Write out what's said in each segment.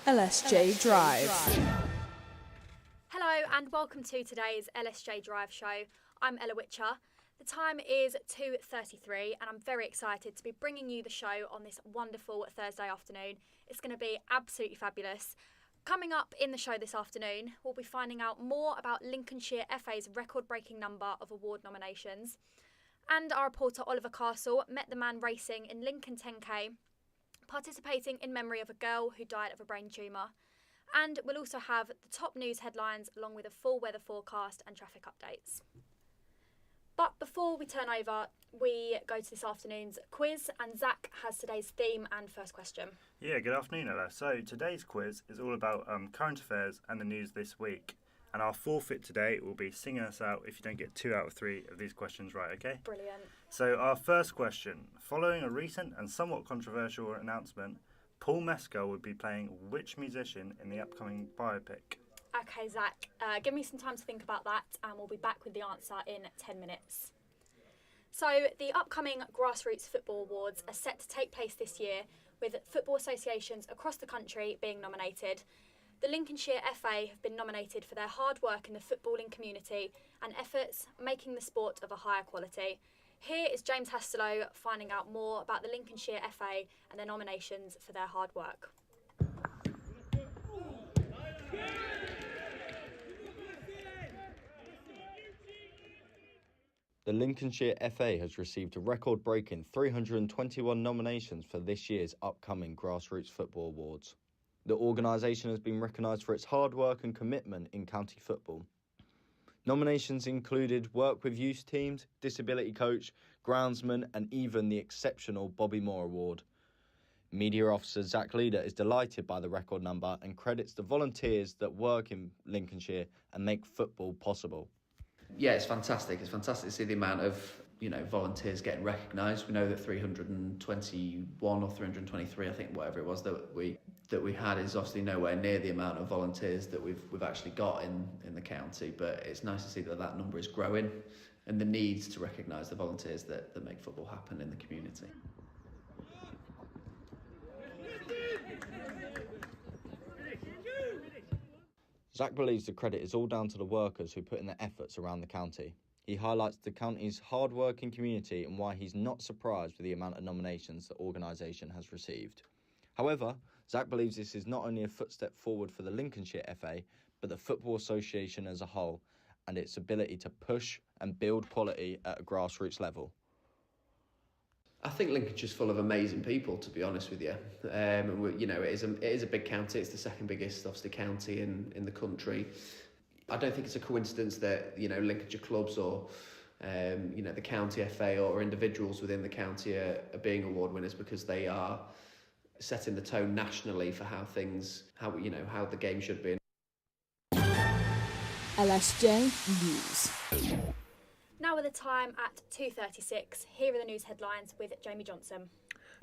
LSJ Drive. Hello and welcome to today's LSJ Drive show. I'm Ella Witcher. The time is 2:33 and I'm very excited to be bringing you the show on this wonderful Thursday afternoon. It's going to be absolutely fabulous. Coming up in the show this afternoon, we'll be finding out more about Lincolnshire FA's record-breaking number of award nominations. And our reporter Oliver Castle met the man racing in Lincoln 10K, participating in memory of a girl who died of a brain tumour. And we'll also have the top news headlines along with a full weather forecast and traffic updates. But before we turn over, we go to this afternoon's quiz, and Zach has today's theme and first question. Yeah, good afternoon, Ella. So today's quiz is all about current affairs and the news this week. And our forfeit today will be singing us out if you don't get 2 out of 3 of these questions right, okay? Brilliant. So our first question. Following a recent and somewhat controversial announcement, Paul Mescal would be playing which musician in the upcoming biopic? Okay, Zach, give me some time to think about that and we'll be back with the answer in 10 minutes. So the upcoming Grassroots Football Awards are set to take place this year, with football associations across the country being nominated. The Lincolnshire FA have been nominated for their hard work in the footballing community and efforts making the sport of a higher quality. Here is James Hastelow finding out more about the Lincolnshire FA and their nominations for their hard work. The Lincolnshire FA has received a record-breaking 321 nominations for this year's upcoming Grassroots Football Awards. The organisation has been recognised for its hard work and commitment in county football. Nominations included work with youth teams, disability coach, groundsman and even the exceptional Bobby Moore Award. Media officer Zach Leader is delighted by the record number and credits the volunteers that work in Lincolnshire and make football possible. Yeah, it's fantastic. It's fantastic to see the amount of volunteers getting recognised. We know that 321 or 323, I think, whatever it was that we had, is obviously nowhere near the amount of volunteers that we've actually got in the county. But it's nice to see that number is growing, and the need to recognise the volunteers that make football happen in the community. Zach believes the credit is all down to the workers who put in their efforts around the county. He highlights the county's hard-working community and why he's not surprised with the amount of nominations the organisation has received. However, Zach believes this is not only a footstep forward for the Lincolnshire FA, but the Football Association as a whole, and its ability to push and build quality at a grassroots level. I think Lincolnshire's full of amazing people, to be honest with you. It is a big county. It's the second biggest, obviously, county in the country. I don't think it's a coincidence that Lincolnshire clubs or the county FA or individuals within the county are being award winners, because they are setting the tone nationally for how the game should be. LSJ News. Now at the time at 2:36, here are the news headlines with Jamie Johnson.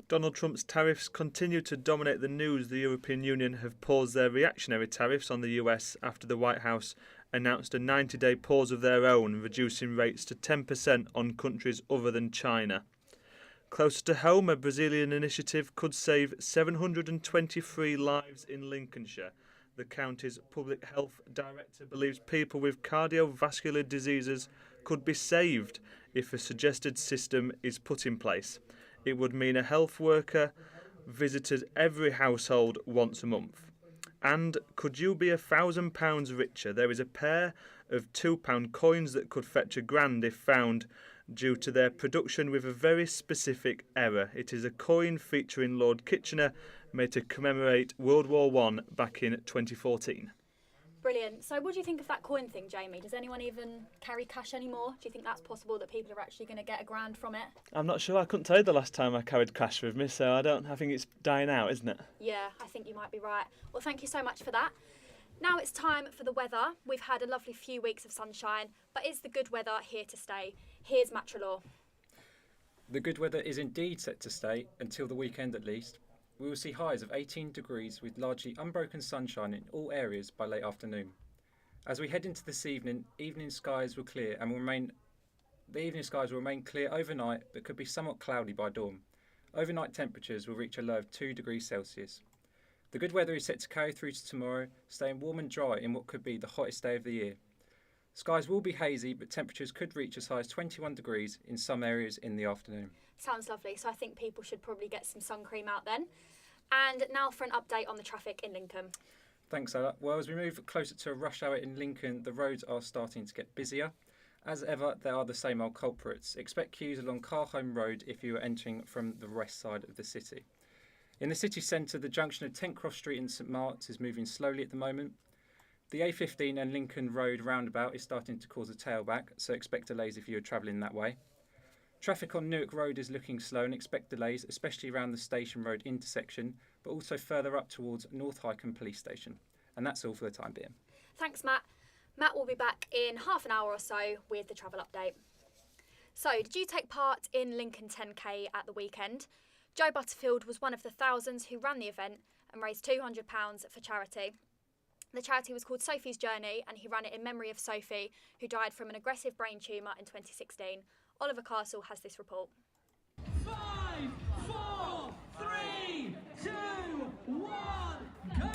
Donald Trump's tariffs continue to dominate the news. The European Union have paused their reactionary tariffs on the US after the White House announced a 90-day pause of their own, reducing rates to 10% on countries other than China. Closer to home, a Brazilian initiative could save 723 lives in Lincolnshire. The county's public health director believes people with cardiovascular diseases could be saved if a suggested system is put in place. It would mean a health worker visited every household once a month. And could you be £1,000 richer? There is a pair of £2 coins that could fetch £1,000 if found, due to their production with a very specific error. It is a coin featuring Lord Kitchener, made to commemorate World War I back in 2014. Brilliant. So what do you think of that coin thing, Jamie? Does anyone even carry cash anymore? Do you think that's possible, that people are actually going to get £1,000 from it? I'm not sure. I couldn't tell you the last time I carried cash with me, so I think it's dying out, isn't it? Yeah, I think you might be right. Well, thank you so much for that. Now it's time for the weather. We've had a lovely few weeks of sunshine, but is the good weather here to stay? Here's Matralaw. The good weather is indeed set to stay, until the weekend at least. We will see highs of 18 degrees with largely unbroken sunshine in all areas by late afternoon. As we head into this evening, the evening skies will remain clear overnight, but could be somewhat cloudy by dawn. Overnight temperatures will reach a low of 2 degrees Celsius. The good weather is set to carry through to tomorrow, staying warm and dry in what could be the hottest day of the year. Skies will be hazy, but temperatures could reach as high as 21 degrees in some areas in the afternoon. Sounds lovely, so I think people should probably get some sun cream out then. And now for an update on the traffic in Lincoln. Thanks, Ella. Well, as we move closer to a rush hour in Lincoln, the roads are starting to get busier. As ever, there are the same old culprits. Expect queues along Carholm Road if you are entering from the west side of the city. In the city centre, the junction of Tent Cross Street and St Mark's is moving slowly at the moment. The A15 and Lincoln Road roundabout is starting to cause a tailback, so expect delays if you are travelling that way. Traffic on Newark Road is looking slow and expect delays, especially around the Station Road intersection, but also further up towards North Highcombe Police Station. And that's all for the time being. Thanks, Matt. Matt will be back in half an hour or so with the travel update. So, did you take part in Lincoln 10K at the weekend? Joe Butterfield was one of the thousands who ran the event and raised £200 for charity. The charity was called Sophie's Journey, and he ran it in memory of Sophie, who died from an aggressive brain tumour in 2016. Oliver Castle has this report. 5, 4, 3, 2, 1, go!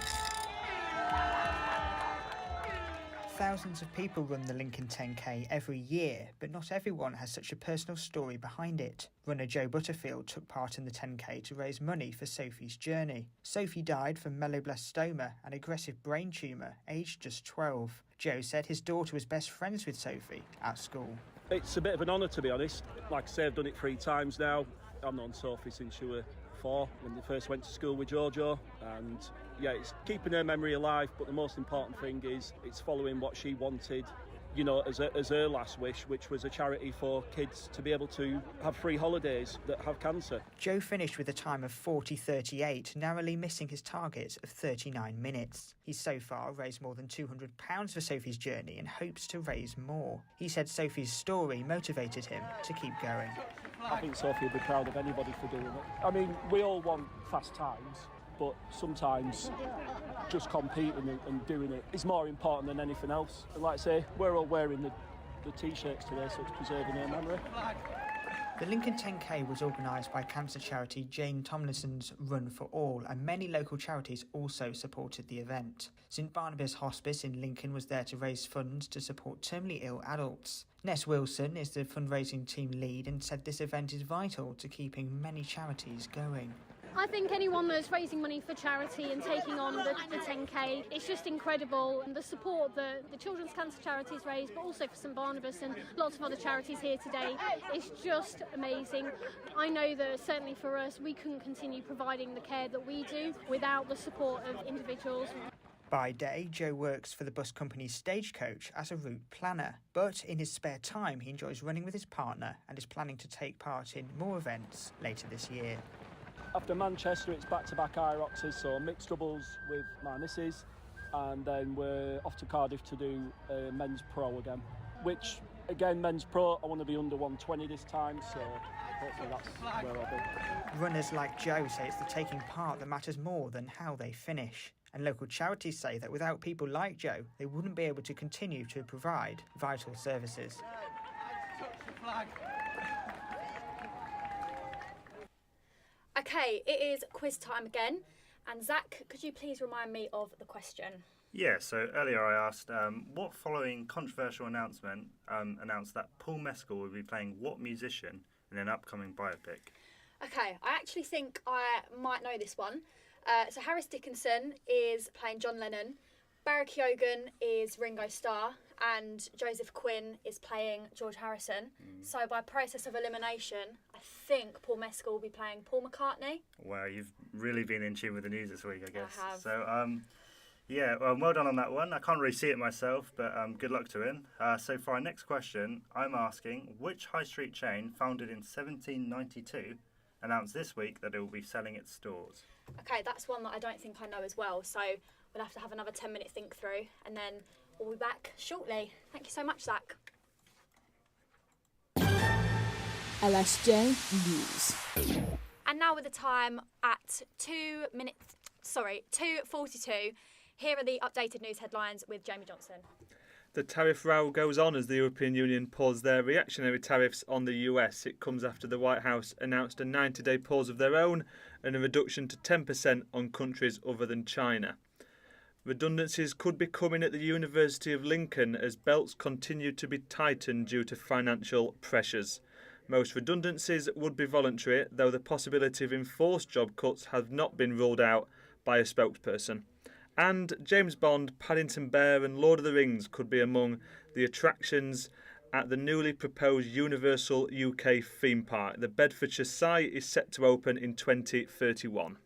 Thousands of people run the Lincoln 10K every year, but not everyone has such a personal story behind it. Runner Joe Butterfield took part in the 10K to raise money for Sophie's Journey. Sophie died from melloblastoma, an aggressive brain tumour, aged just 12. Joe said his daughter was best friends with Sophie at school. It's a bit of an honour, to be honest. Like I say, I've done it 3 times now. I've known Sophie since she was 4, when they first went to school with Jojo, and yeah, it's keeping her memory alive, but the most important thing is it's following what she wanted, you know, as her last wish, which was a charity for kids to be able to have free holidays that have cancer. Joe finished with a time of 40.38, narrowly missing his target of 39 minutes. He's so far raised more than £200 for Sophie's Journey and hopes to raise more. He said Sophie's story motivated him to keep going. I think Sophie would be proud of anybody for doing it. I mean, we all want fast times, but sometimes just competing and doing it is more important than anything else. And like I say, we're all wearing the T-shirts today, so it's preserving her memory. The Lincoln 10K was organised by cancer charity Jane Tomlinson's Run for All, and many local charities also supported the event. St Barnabas Hospice in Lincoln was there to raise funds to support terminally ill adults. Ness Wilson is the fundraising team lead and said this event is vital to keeping many charities going. I think anyone that's raising money for charity and taking on the 10K, it's just incredible. And the support that the Children's Cancer Charities raise, but also for St Barnabas and lots of other charities here today, is just amazing. I know that certainly for us, we couldn't continue providing the care that we do without the support of individuals. By day, Joe works for the bus company Stagecoach as a route planner, but in his spare time he enjoys running with his partner and is planning to take part in more events later this year. After Manchester, it's back-to-back IROXs, so mixed doubles with my missus, and then we're off to Cardiff to do men's pro again, which, again, men's pro, I want to be under 120 this time, so hopefully that's where I'll be. Runners like Joe say it's the taking part that matters more than how they finish. And local charities say that without people like Joe, they wouldn't be able to continue to provide vital services. Okay, it is quiz time again. And Zach, could you please remind me of the question? Yeah, so earlier I asked, what following controversial announcement announced that Paul Mescal will be playing what musician in an upcoming biopic? Okay, I actually think I might know this one. So Harris Dickinson is playing John Lennon, Barry Keoghan is Ringo Starr, and Joseph Quinn is playing George Harrison. So by process of elimination, I think Paul Mescal will be playing Paul McCartney. Wow, you've really been in tune with the news this week, I guess. I have. So, yeah, well done on that one. I can't really see it myself, but good luck to him. So for our next question, I'm asking, which high street chain, founded in 1792, announced this week that it will be selling its stores? Okay, that's one that I don't think I know as well, so we'll have to have another 10-minute think through, and then we'll be back shortly. Thank you so much, Zach. LSJ News. And now with the time at 2:42, here are the updated news headlines with Jamie Johnson. The tariff row goes on as the European Union paused their reactionary tariffs on the US. It comes after the White House announced a 90-day pause of their own and a reduction to 10% on countries other than China. Redundancies could be coming at the University of Lincoln as belts continue to be tightened due to financial pressures. Most redundancies would be voluntary, though the possibility of enforced job cuts have not been ruled out by a spokesperson. And James Bond, Paddington Bear and Lord of the Rings could be among the attractions at the newly proposed Universal UK theme park. The Bedfordshire site is set to open in 2031.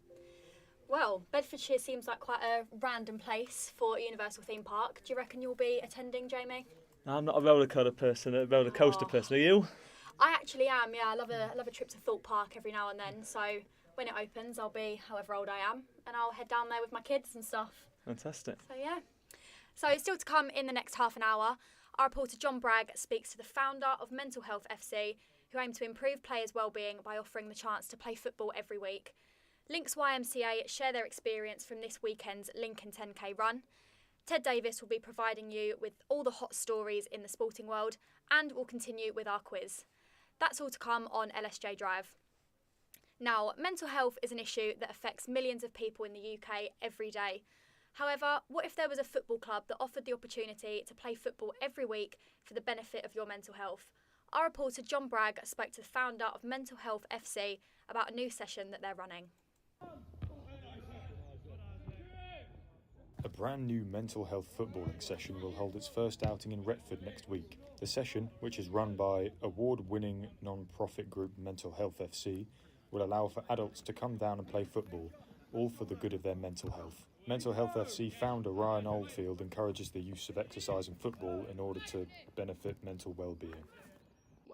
Well, Bedfordshire seems like quite a random place for a Universal theme park. Do you reckon you'll be attending, Jamie? I'm not a roller coaster person. Are you? I actually am, yeah. I love a trip to Thorpe Park every now and then. So when it opens, I'll be however old I am, and I'll head down there with my kids and stuff. Fantastic. So yeah. So still to come in the next half an hour, our reporter John Bragg speaks to the founder of Mental Health FC, who aim to improve players' well-being by offering the chance to play football every week. Links YMCA share their experience from this weekend's Lincoln 10K run. Ted Davis will be providing you with all the hot stories in the sporting world, and we'll continue with our quiz. That's all to come on LSJ Drive. Now, mental health is an issue that affects millions of people in the UK every day. However, what if there was a football club that offered the opportunity to play football every week for the benefit of your mental health? Our reporter John Bragg spoke to the founder of Mental Health FC about a new session that they're running. A brand new mental health footballing session will hold its first outing in Retford next week. The session, which is run by award-winning non-profit group Mental Health FC, will allow for adults to come down and play football, all for the good of their mental health. Mental Health FC founder Ryan Oldfield encourages the use of exercise and football in order to benefit mental well-being.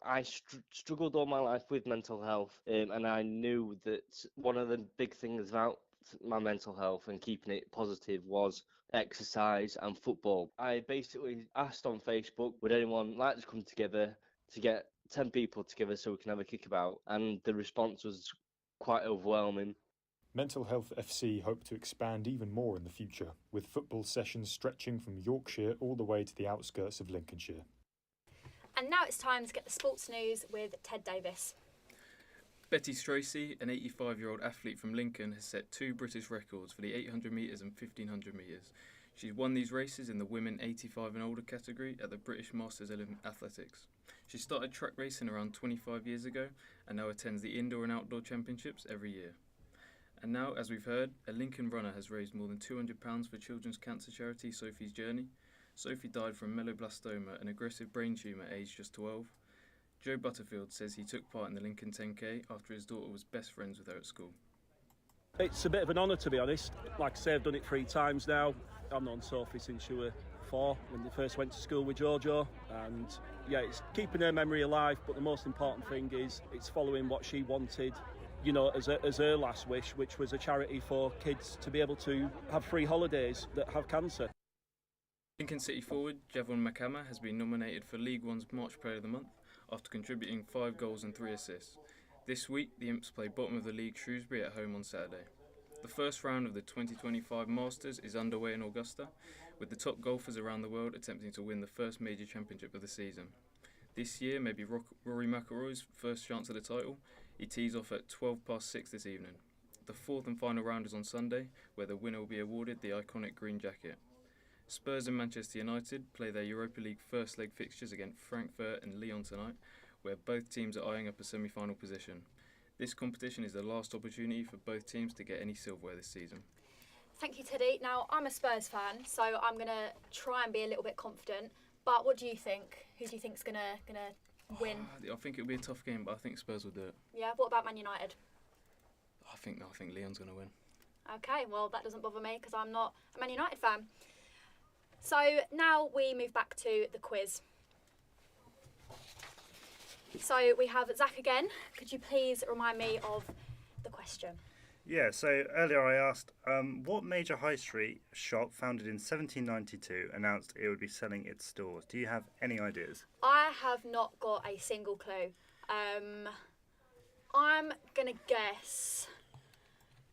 I struggled all my life with mental health, and I knew that one of the big things about my mental health and keeping it positive was exercise and football. I basically asked on Facebook, would anyone like to come together to get 10 people together so we can have a kickabout, and the response was quite overwhelming. Mental Health FC hope to expand even more in the future, with football sessions stretching from Yorkshire all the way to the outskirts of Lincolnshire. And now it's time to get the sports news with Ted Davis. Betty Stracey, an 85-year-old athlete from Lincoln, has set 2 British records for the 800 metres and 1500 metres. She's won these races in the women 85 and older category at the British Masters Athletics. She started track racing around 25 years ago and now attends the indoor and outdoor championships every year. And now, as we've heard, a Lincoln runner has raised more than £200 for children's cancer charity Sophie's Journey. Sophie died from melloblastoma, an aggressive brain tumour aged just 12. Joe Butterfield says he took part in the Lincoln 10K after his daughter was best friends with her at school. It's a bit of an honour, to be honest. Like I say, I've done it 3 times now. I've known Sophie since she was 4 when they first went to school with Jojo, and yeah, it's keeping her memory alive, but the most important thing is it's following what she wanted, you know, as her last wish, which was a charity for kids to be able to have free holidays that have cancer. Lincoln City forward Javon Makama has been nominated for League One's March Player of the Month after contributing 5 goals and 3 assists. This week, the Imps play bottom of the league Shrewsbury at home on Saturday. The first round of the 2025 Masters is underway in Augusta, with the top golfers around the world attempting to win the first major championship of the season. This year may be Rory McIlroy's first chance at the title. He tees off at 6:12 this evening. The 4th and final round is on Sunday, where the winner will be awarded the iconic green jacket. Spurs and Manchester United play their Europa League first leg fixtures against Frankfurt and Lyon tonight, where both teams are eyeing up a semi-final position. This competition is the last opportunity for both teams to get any silverware this season. Thank you, Teddy. Now, I'm a Spurs fan, so I'm going to try and be a little bit confident. But what do you think? Who do you think's going to win? I think it'll be a tough game, but I think Spurs will do it. Yeah, what about Man United? I think Lyon's going to win. Okay, well, that doesn't bother me because I'm not a Man United fan. So now we move back to the quiz. So we have Zach again. Could you please remind me of the question? Yeah, so earlier I asked, what major high street shop founded in 1792 announced it would be selling its stores? Do you have any ideas? I have not got a single clue. I'm going to guess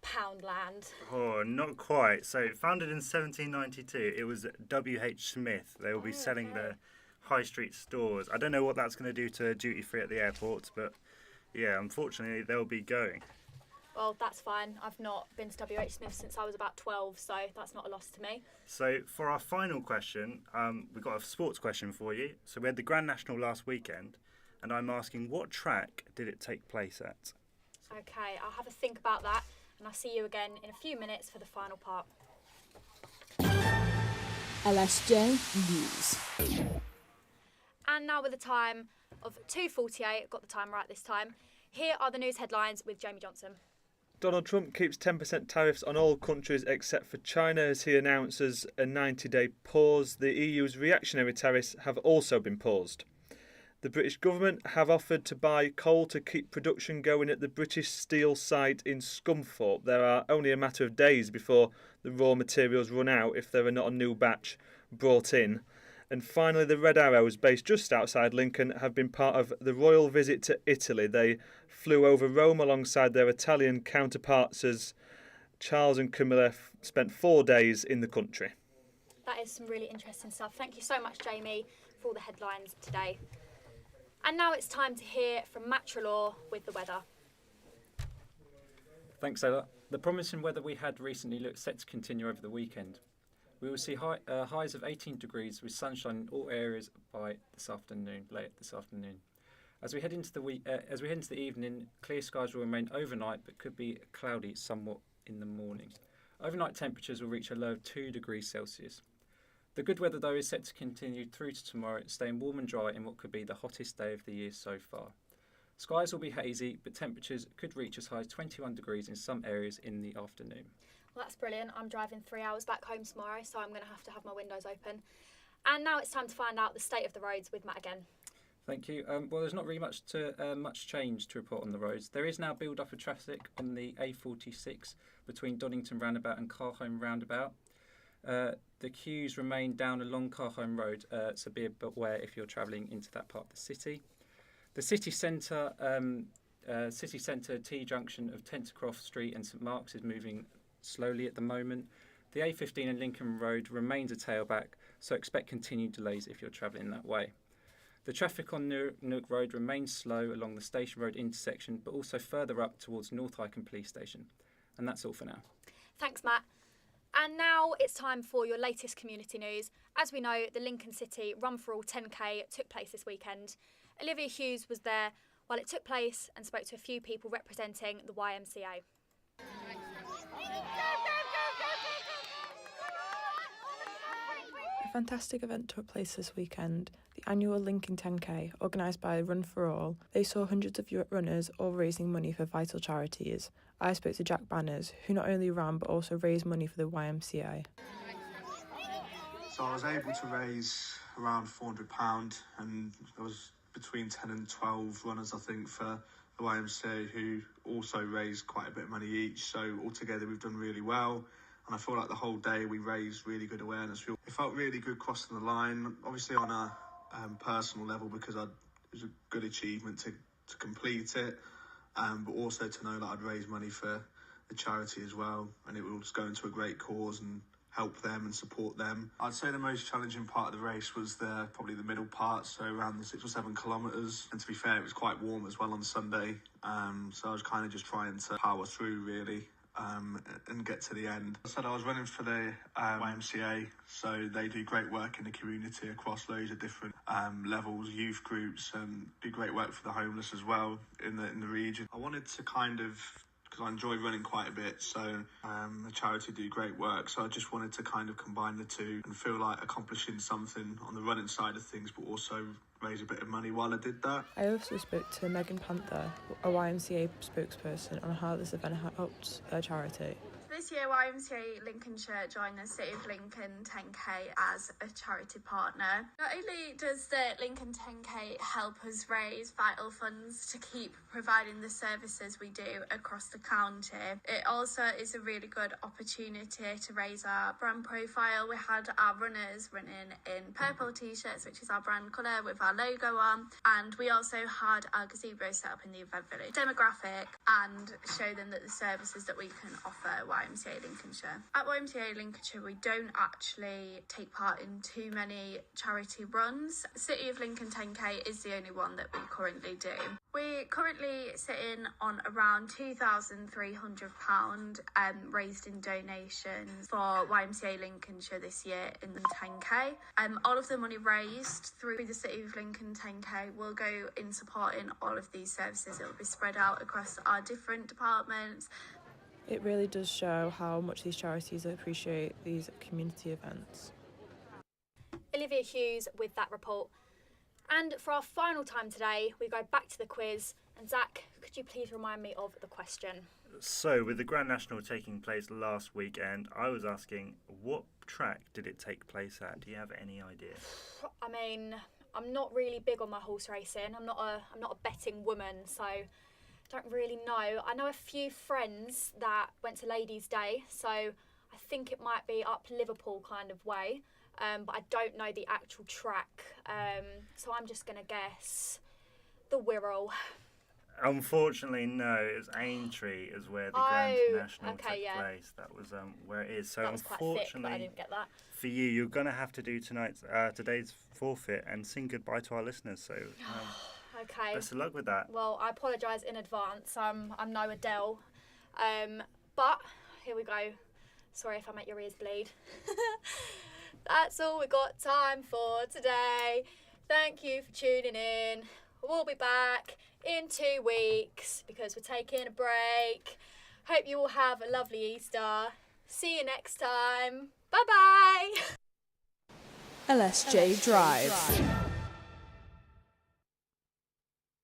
Poundland. Oh, not quite. So, founded in 1792, it was W.H. Smith. They will be selling their high street stores. I don't know what that's going to do to duty free at the airports, but yeah, unfortunately, they'll be going. Well, that's fine. I've not been to WH Smith since I was about 12, so that's not a loss to me. So, for our final question, we've got a sports question for you. So, we had the Grand National last weekend, and I'm asking, what track did it take place at? Okay, I'll have a think about that, and I'll see you again in a few minutes for the final part. LSJ News. And now with a time of 2:48, got the time right this time, here are the news headlines with Jamie Johnson. Donald Trump keeps 10% tariffs on all countries except for China as he announces a 90-day pause. The EU's reactionary tariffs have also been paused. The British government have offered to buy coal to keep production going at the British Steel site in Scunthorpe. There are only a matter of days before the raw materials run out if there are not a new batch brought in. And finally, the Red Arrows, based just outside Lincoln, have been part of the royal visit to Italy. They flew over Rome alongside their Italian counterparts as Charles and Camilla spent 4 days in the country. That is some really interesting stuff. Thank you so much, Jamie, for all the headlines today. And now it's time to hear from Matt Trelaw with the weather. Thanks, Ella. The promising weather we had recently looks set to continue over the weekend. We will see highs of 18 degrees with sunshine in all areas by this afternoon, late this afternoon. As we head into the evening, clear skies will remain overnight but could be cloudy somewhat in the morning. Overnight temperatures will reach a low of 2 degrees Celsius. The good weather, though, is set to continue through to tomorrow, staying warm and dry in what could be the hottest day of the year so far. Skies will be hazy, but temperatures could reach as high as 21 degrees in some areas in the afternoon. Well, that's brilliant. I'm driving 3 hours back home tomorrow, so I'm going to have my windows open. And now it's time to find out the state of the roads with Matt again. Thank you. Well, there's not really much change to report on the roads. There is now build-up of traffic on the A46 between Donington Roundabout and Carholme Roundabout. The queues remain down along Carholme Road, so be aware if you're travelling into that part of the city. The city centre T-junction of Tentercroft Street and St Mark's is moving slowly at the moment. The A15 and Lincoln Road remains a tailback, so expect continued delays if you're travelling that way. The traffic on Newark Road remains slow along the Station Road intersection, but also further up towards North Icon Police Station. And that's all for now. Thanks, Matt. And now it's time for your latest community news. As we know, the Lincoln City Run for All 10K took place this weekend. Olivia Hughes was there while it took place and spoke to a few people representing the YMCA. A fantastic event took place this weekend. The annual Lincoln 10K, organised by Run for All. They saw hundreds of runners all raising money for vital charities. I spoke to Jack Banners, who not only ran but also raised money for the YMCA. So I was able to raise around £400, and there was between 10 and 12 runners, I think, for the YMCA who also raised quite a bit of money each. So altogether we've done really well. And I feel like the whole day we raised really good awareness. It felt really good crossing the line, obviously on a personal level, because it was a good achievement to complete it, but also to know that I'd raised money for the charity as well, and it will just go into a great cause and help them and support them. I'd say the most challenging part of the race was probably the middle part, so around the 6 or 7 kilometres. And to be fair, it was quite warm as well on Sunday, so I was kind of just trying to power through really. And get to the end. I said I was running for the YMCA, so they do great work in the community across loads of different levels, youth groups, and do great work for the homeless as well in the region. I wanted to because I enjoy running quite a bit, so the charity do great work, so I just wanted to kind of combine the two and feel like accomplishing something on the running side of things, but also raise a bit of money while I did that. I also spoke to Megan Panther, a YMCA spokesperson, on how this event helped their charity. This year, YMCA Lincolnshire joined the City of Lincoln 10K as a charity partner. Not only does the Lincoln 10K help us raise vital funds to keep providing the services we do across the county, it also is a really good opportunity to raise our brand profile. We had our runners running in purple t-shirts, which is our brand colour with our logo on, and we also had our gazebo set up in the event village demographic and show them that the services that we can offer YMCA Lincolnshire. At YMCA Lincolnshire, we don't actually take part in too many charity runs. City of Lincoln 10K is the only one that we currently do. We're currently sitting on around £2,300 raised in donations for YMCA Lincolnshire this year in the 10K. All of the money raised through the City of Lincoln 10K will go in supporting all of these services. It will be spread out across our different departments. It really does show how much these charities appreciate these community events. Olivia Hughes with that report. And for our final time today, we go back to the quiz. And Zach, could you please remind me of the question? So, with the Grand National taking place last weekend, I was asking, what track did it take place at? Do you have any idea? I mean, I'm not really big on my horse racing. I'm not a betting woman, so don't really know. I know a few friends that went to Ladies' Day, so I think it might be up Liverpool kind of way, but I don't know the actual track, so I'm just going to guess the Wirral. Unfortunately, no. It was Aintree is where the Grand National took place. That was where it is. So that was unfortunately, quite thick, but I didn't get that. For you, you're going to have to do today's forfeit and sing goodbye to our listeners. So okay. Best of luck with that. Well, I apologise in advance. I'm no Adele. But here we go. Sorry if I make your ears bleed. That's all we got time for today. Thank you for tuning in. We'll be back in 2 weeks because we're taking a break. Hope you all have a lovely Easter. See you next time. Bye-bye. LSJ Drive.